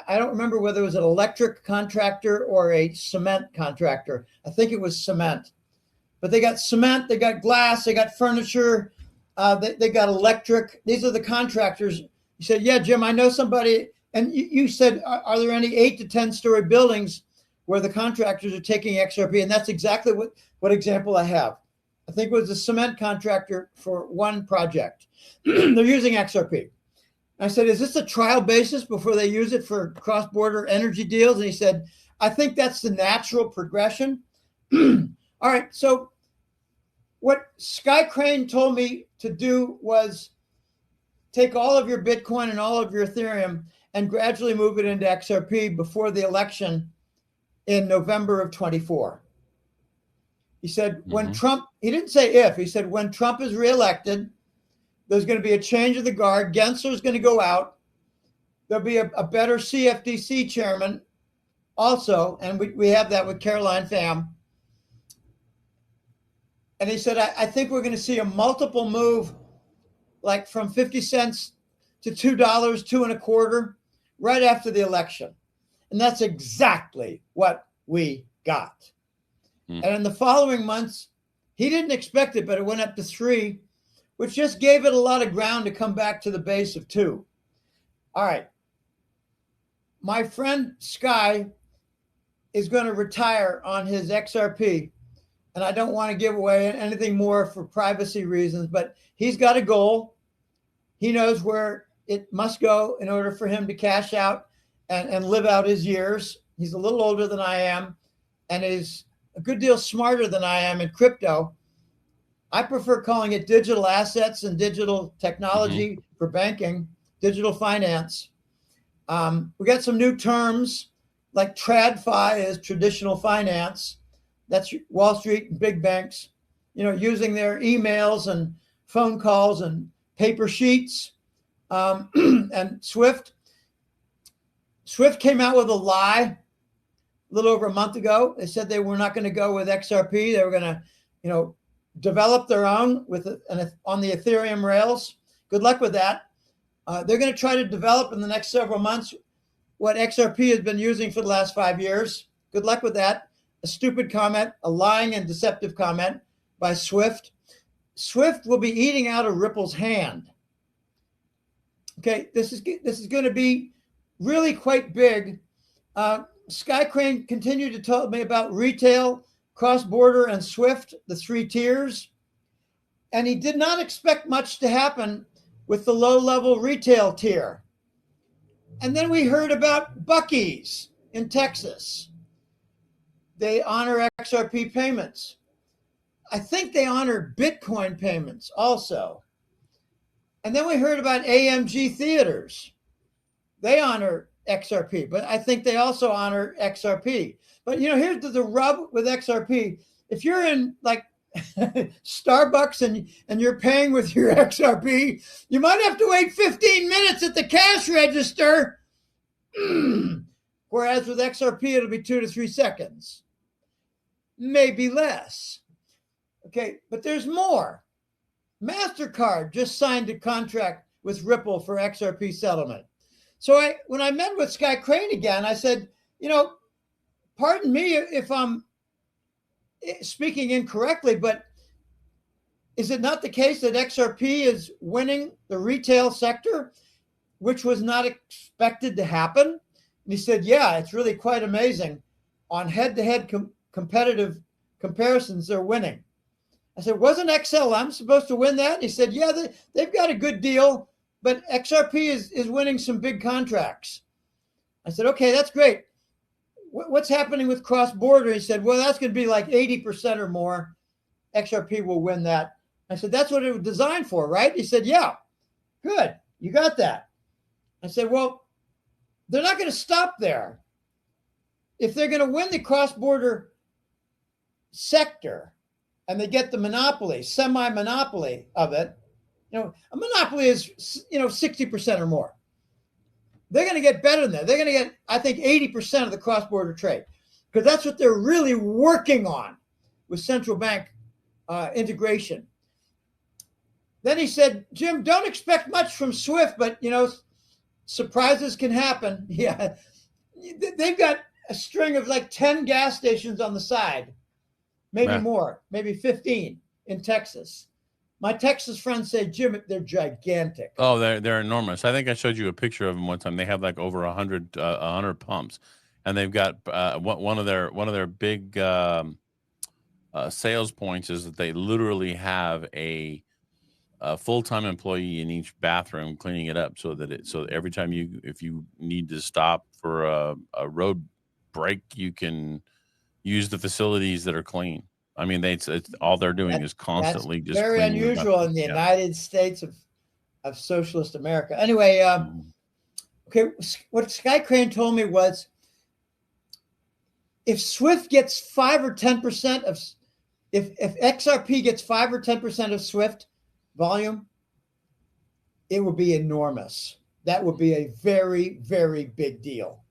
Speaker 1: don't remember whether it was an electric contractor or a cement contractor. I think it was cement. But they got cement, they got glass, they got furniture, they got electric. These are the contractors. He said, yeah, Jim, I know somebody. And you said, are there any 8 to 10 story buildings where the contractors are taking XRP? And that's exactly what example I have. I think it was a cement contractor for one project. They're using XRP. I said, is this a trial basis before they use it for cross-border energy deals? And he said, I think that's the natural progression. All right, so what Sky Crane told me to do was take all of your Bitcoin and all of your Ethereum and gradually move it into XRP before the election in November of 24. He said, when Trump, he didn't say if, he said, when Trump is reelected, there's going to be a change of the guard. Gensler's going to go out. There'll be a better CFTC chairman also, and we have that with Caroline Pham. And he said, I think we're going to see a multiple move, like from 50 cents to $2, $2.25, right after the election. And that's exactly what we got. And in the following months, he didn't expect it, but it went up to 3, which just gave it a lot of ground to come back to the base of 2. All right. My friend Sky is going to retire on his XRP, and I don't want to give away anything more for privacy reasons, but he's got a goal. He knows where it must go in order for him to cash out and live out his years. He's a little older than I am, and is a good deal smarter than I am in crypto. I prefer calling it digital assets and digital technology for banking, digital finance. We got some new terms like TradFi is traditional finance. That's Wall Street and big banks, using their emails and phone calls and paper sheets. And Swift came out with a lie a little over a month ago. They said they were not going to go with XRP. They were going to, develop their own on the Ethereum rails. Good luck with that. They're going to try to develop in the next several months what XRP has been using for the last 5 years. Good luck with that. A stupid comment, a lying and deceptive comment by Swift. Swift will be eating out of Ripple's hand. Okay, this is going to be really quite big. Sky Crane continued to tell me about retail, cross-border, and Swift, the 3 tiers. And he did not expect much to happen with the low-level retail tier. And then we heard about Buc-ee's in Texas. They honor XRP payments. I think they honored Bitcoin payments also. And then we heard about AMG Theaters. They honor XRP, but I think they also honor XRP. But here's the rub with XRP. If you're in like Starbucks and you're paying with your XRP, you might have to wait 15 minutes at the cash register. Whereas with XRP, it'll be 2 to 3 seconds, maybe less. Okay, but there's more. MasterCard just signed a contract with Ripple for XRP settlement. So when I met with Sky Crane again, I said, pardon me if I'm speaking incorrectly, but is it not the case that XRP is winning the retail sector, which was not expected to happen? And he said, yeah, it's really quite amazing. On head-to-head competitive comparisons, they're winning. I said, wasn't XLM supposed to win that? And he said, yeah, they've got a good deal, but XRP is winning some big contracts. I said, okay, that's great. What's happening with cross-border? He said, well, that's going to be like 80% or more. XRP will win that. I said, that's what it was designed for, right? He said, yeah, good. You got that. I said, well, they're not going to stop there. If they're going to win the cross-border sector and they get the monopoly, semi-monopoly of it, a monopoly is, 60% or more. They're going to get better than that. They're going to get, I think, 80% of the cross-border trade, because that's what they're really working on with central bank integration. Then he said, Jim, don't expect much from SWIFT, but, surprises can happen. Yeah. They've got a string of like 10 gas stations on the side, maybe more, maybe 15 in Texas. My Texas friends say, Jim, they're gigantic.
Speaker 2: Oh, they're enormous. I think I showed you a picture of them one time. They have like over 100 pumps, and they've got one of their big sales points is that they literally have a full-time employee in each bathroom cleaning it up, so every time if you need to stop for a road break, you can use the facilities that are clean. I mean, it's all they're doing is constantly just
Speaker 1: very unusual in the United States of socialist America. Anyway, okay, what Sky Crane told me was, if SWIFT gets 5 or 10% of, if XRP gets 5 or 10% of SWIFT volume, it would be enormous. That would be a very, very big deal.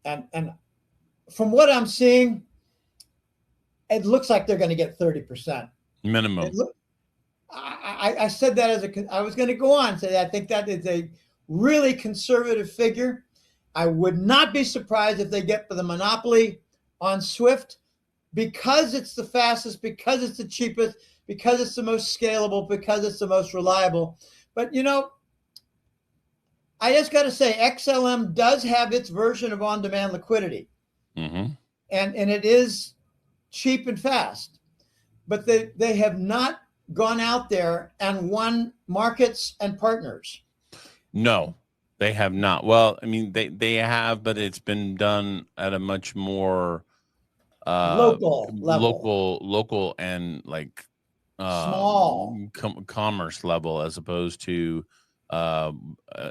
Speaker 1: And from what I'm seeing, it looks like they're going to get 30%
Speaker 2: minimum.
Speaker 1: I said that I was going to go on and say that I think that is a really conservative figure. I would not be surprised if they get for the monopoly on SWIFT, because it's the fastest, because it's the cheapest, because it's the most scalable, because it's the most reliable. But, I just got to say, XLM does have its version of on-demand liquidity.
Speaker 2: Mm-hmm.
Speaker 1: And it is cheap and fast, but they have not gone out there and won markets and partners.
Speaker 2: No, they have not. Well, I mean, they have, but it's been done at a much more
Speaker 1: local level.
Speaker 2: local and like
Speaker 1: small
Speaker 2: commerce level, as opposed to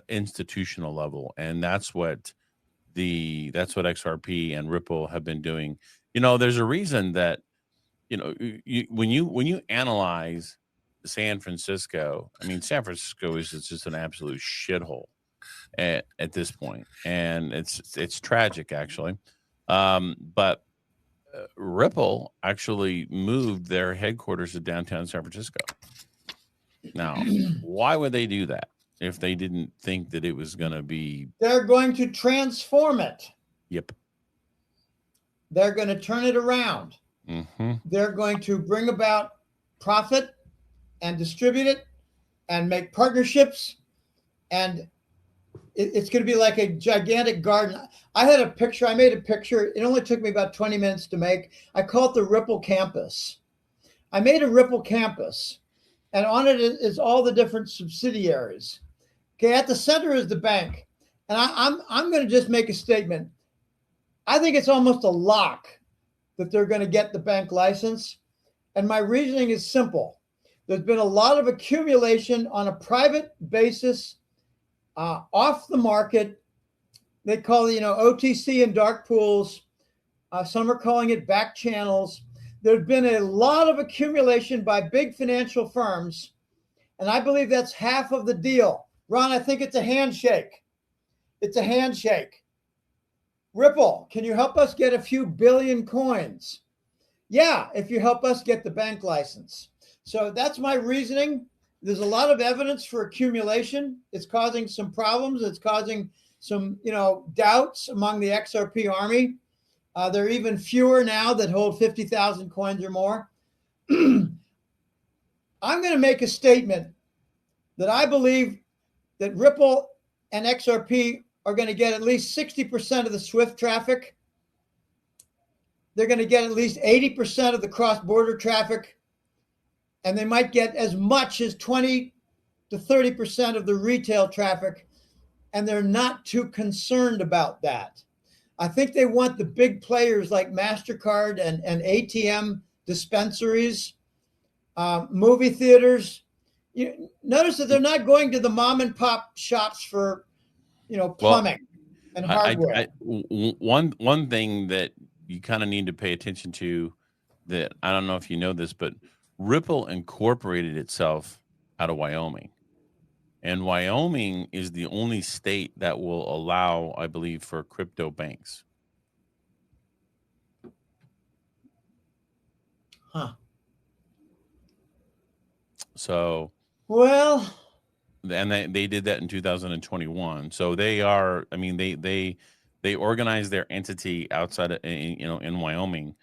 Speaker 2: institutional level. And that's what XRP and Ripple have been doing. There's a reason that, when you analyze San Francisco, I mean, San Francisco is just an absolute shithole at this point, and it's tragic, actually. But Ripple actually moved their headquarters to downtown San Francisco. Now, why would they do that if they didn't think that it was going to be?
Speaker 1: They're going to transform it.
Speaker 2: Yep.
Speaker 1: They're going to turn it around.
Speaker 2: Mm-hmm.
Speaker 1: They're going to bring about profit and distribute it and make partnerships. And it's going to be like a gigantic garden. I made a picture. It only took me about 20 minutes to make. I call it the Ripple Campus. I made a Ripple Campus, and on it is all the different subsidiaries. Okay, at the center is the bank. And I'm going to just make a statement. I think it's almost a lock that they're going to get the bank license. And my reasoning is simple. There's been a lot of accumulation on a private basis, off the market. They call it, OTC and dark pools. Some are calling it back channels. There's been a lot of accumulation by big financial firms, and I believe that's half of the deal. Ron, I think it's a handshake. It's a handshake. Ripple, can you help us get a few billion coins? Yeah, if you help us get the bank license. So that's my reasoning. There's a lot of evidence for accumulation. It's causing some problems. It's causing some, doubts among the XRP army. There are even fewer now that hold 50,000 coins or more. I'm going to make a statement that I believe that Ripple and XRP are going to get at least 60% of the SWIFT traffic. They're going to get at least 80% of the cross-border traffic. And they might get as much as 20 to 30% of the retail traffic. And they're not too concerned about that. I think they want the big players like MasterCard and ATM dispensaries, movie theaters. You notice that they're not going to the mom and pop shops for, plumbing and hardware.
Speaker 2: One thing that you kind of need to pay attention to, that I don't know if you know this, but Ripple incorporated itself out of Wyoming. And Wyoming is the only state that will allow, I believe, for crypto banks.
Speaker 1: Huh.
Speaker 2: So,
Speaker 1: well,
Speaker 2: and they did that in 2021. So they are, I mean, they organize their entity outside of, in Wyoming,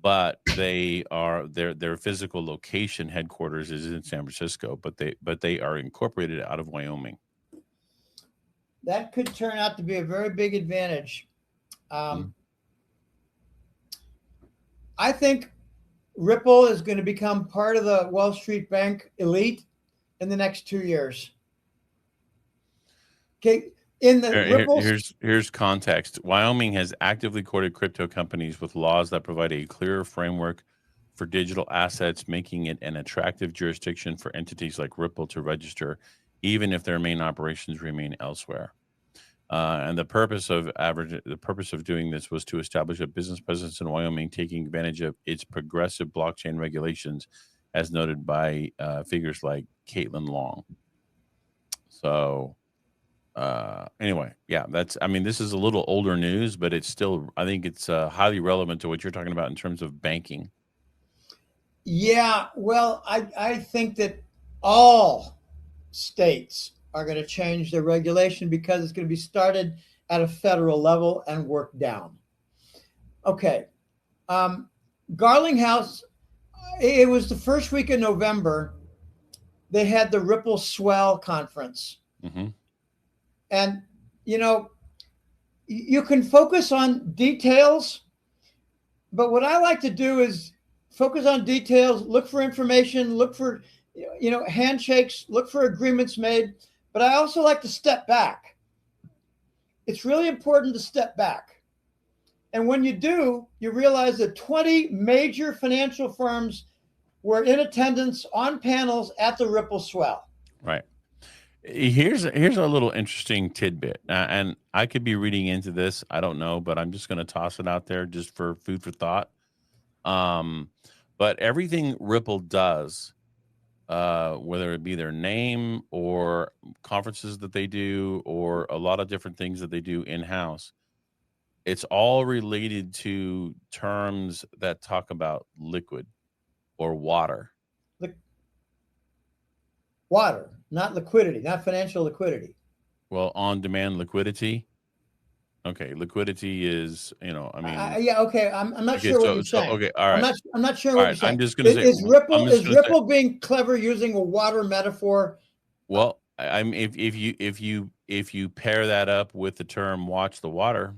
Speaker 2: but their physical location headquarters is in San Francisco, but they are incorporated out of Wyoming.
Speaker 1: That could turn out to be a very big advantage. I think Ripple is going to become part of the Wall Street Bank elite in the next 2 years. Okay.
Speaker 2: Here's context. Wyoming has actively courted crypto companies with laws that provide a clearer framework for digital assets, making it an attractive jurisdiction for entities like Ripple to register, even if their main operations remain elsewhere. And the purpose of doing this was to establish a business presence in Wyoming, taking advantage of its progressive blockchain regulations, as noted by figures like Caitlin Long. So. Anyway, yeah, this is a little older news, but it's still, I think it's highly relevant to what you're talking about in terms of banking.
Speaker 1: Yeah, well, I think that all states are going to change their regulation because it's going to be started at a federal level and work down. Okay. Garlinghouse, it was the first week of November. They had the Ripple Swell conference. Mm-hmm. And, you can focus on details, but what I like to do is focus on details, look for information, look for, handshakes, look for agreements made. But I also like to step back. It's really important to step back. And when you do, you realize that 20 major financial firms were in attendance on panels at the Ripple Swell.
Speaker 2: Right. Here's a little interesting tidbit, and I could be reading into this. I don't know, but I'm just going to toss it out there just for food for thought. But everything Ripple does, whether it be their name or conferences that they do, or a lot of different things that they do in-house, it's all related to terms that talk about liquid or water.
Speaker 1: Water, not liquidity, not financial liquidity.
Speaker 2: Well, on-demand liquidity. Okay, liquidity is,
Speaker 1: yeah, okay. I'm not sure what you're saying.
Speaker 2: Okay, all right.
Speaker 1: I'm not sure what you're saying.
Speaker 2: I'm just going to say,
Speaker 1: is Ripple being clever using a water metaphor?
Speaker 2: Well, if you pair that up with the term "watch the water."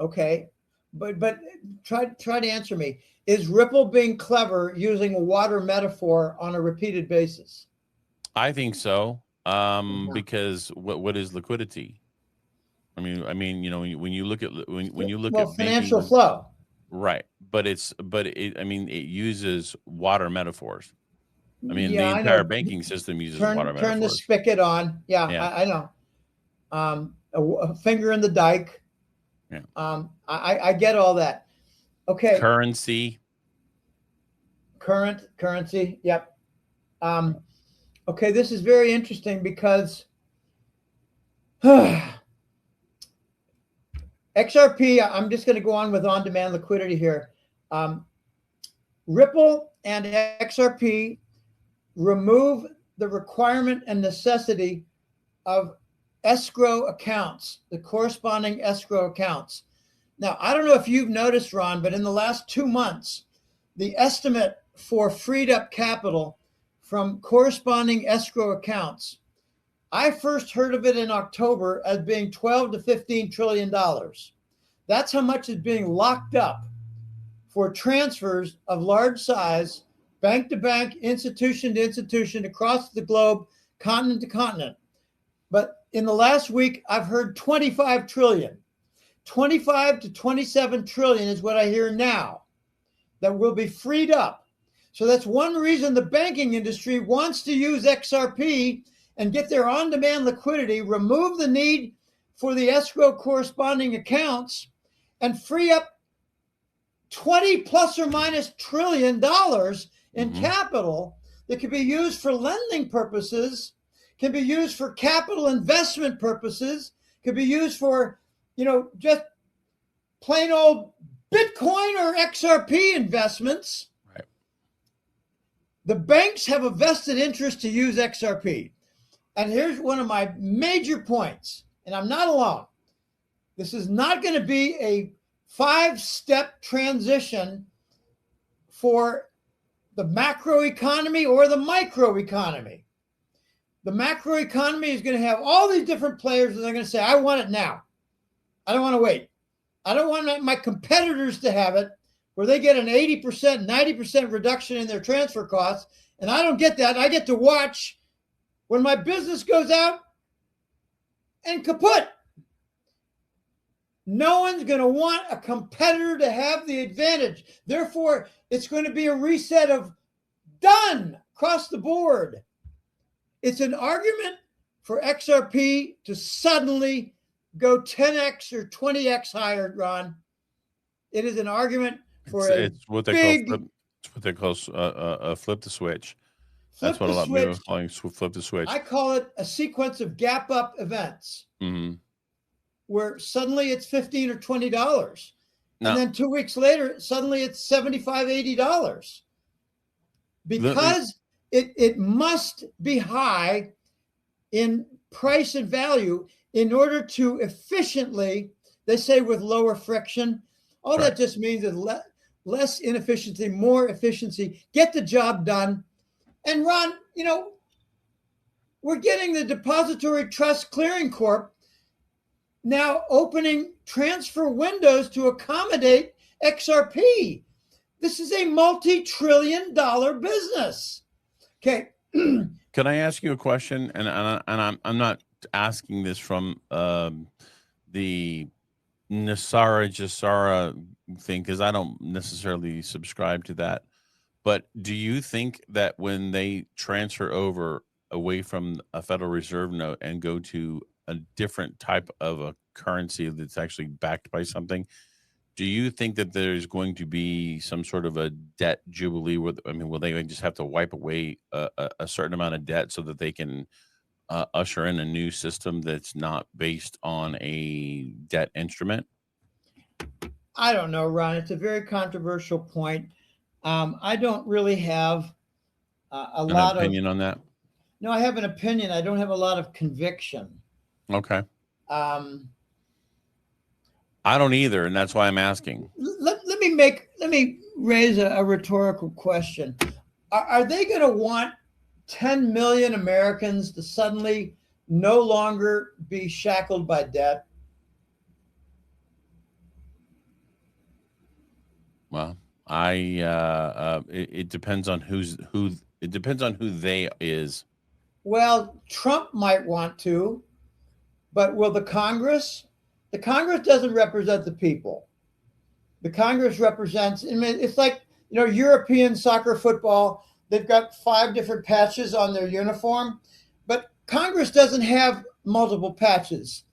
Speaker 1: Okay, but try to answer me. Is Ripple being clever using a water metaphor on a repeated basis?
Speaker 2: I think so. Because what is liquidity? I mean, when you look at
Speaker 1: financial flow.
Speaker 2: Right. But I mean, it uses water metaphors. I mean, the
Speaker 1: Yeah, I
Speaker 2: entire
Speaker 1: know.
Speaker 2: banking system uses water
Speaker 1: Turn the
Speaker 2: metaphors.
Speaker 1: spigot on. Yeah,
Speaker 2: Yeah.
Speaker 1: I know. A finger in the dike.
Speaker 2: Yeah.
Speaker 1: I get all that. Okay.
Speaker 2: Currency.
Speaker 1: Currency. Yep. Okay, this is very interesting because XRP, I'm just going to go on with on-demand liquidity here. Ripple and XRP remove the requirement and necessity of escrow accounts, the corresponding escrow accounts. Now, I don't know if you've noticed, Ron, but in the last 2 months, the estimate for freed up capital from corresponding escrow accounts, I first heard of it in October as being 12 to 15 trillion dollars. That's how much is being locked up for transfers of large size, bank to bank, institution to institution, across the globe, continent to continent. But in the last week, I've heard 25 trillion. 25 to 27 trillion is what I hear now that will be freed up. So that's one reason the banking industry wants to use XRP and get their on-demand liquidity, remove the need for the escrow corresponding accounts, and free up 20 plus or minus trillion dollars in capital that can be used for lending purposes, can be used for capital investment purposes, can be used for, just plain old Bitcoin or XRP investments.
Speaker 2: Right.
Speaker 1: The banks have a vested interest to use XRP. And here's one of my major points, and I'm not alone. This is not going to be a 5-step transition for the macroeconomy or the microeconomy. The macroeconomy is going to have all these different players, and they're going to say, I want it now. I don't want to wait. I don't want my competitors to have it where they get an 80%, 90% reduction in their transfer costs, and I don't get that. I get to watch when my business goes out and kaput. No one's going to want a competitor to have the advantage. Therefore, it's going to be a reset of done across the board. It's an argument for XRP to suddenly go 10x or 20x higher, Ron. It is an argument for
Speaker 2: it's what they call flip the switch. That's what a lot of people are calling flip the switch.
Speaker 1: I call it a sequence of gap up events. Where suddenly it's $15 or $20. And then 2 weeks later, suddenly it's $75, $80. Because it must be high in price and value in order to efficiently, they say with lower friction, all that just means is less inefficiency, more efficiency, get the job done. And Ron, we're getting the Depository Trust Clearing Corp now opening transfer windows to accommodate XRP. This is a multi-trillion-dollar business. Okay.
Speaker 2: Can I ask you a question? And I'm not asking this from the Nasara Jasara thing, because I don't necessarily subscribe to that. But do you think that when they transfer over away from a Federal Reserve note and go to a different type of a currency that's actually backed by something, do you think that there's going to be some sort of a debt jubilee? Will they just have to wipe away a certain amount of debt so that they can usher in a new system that's not based on a debt instrument?
Speaker 1: I don't know, Ron. It's a very controversial point. I don't really have a lot of
Speaker 2: opinion on that.
Speaker 1: No, I have an opinion. I don't have a lot of conviction.
Speaker 2: Okay. I don't either, and that's why I'm asking.
Speaker 1: Let me raise a rhetorical question. Are they going to want 10 million Americans to suddenly no longer be shackled by debt?
Speaker 2: Well, it depends on who. It depends on who they is.
Speaker 1: Well, Trump might want to, but will the Congress? The Congress doesn't represent the people. The Congress represents, I mean, it's like, European soccer, football, they've got 5 different patches on their uniform, but Congress doesn't have multiple patches.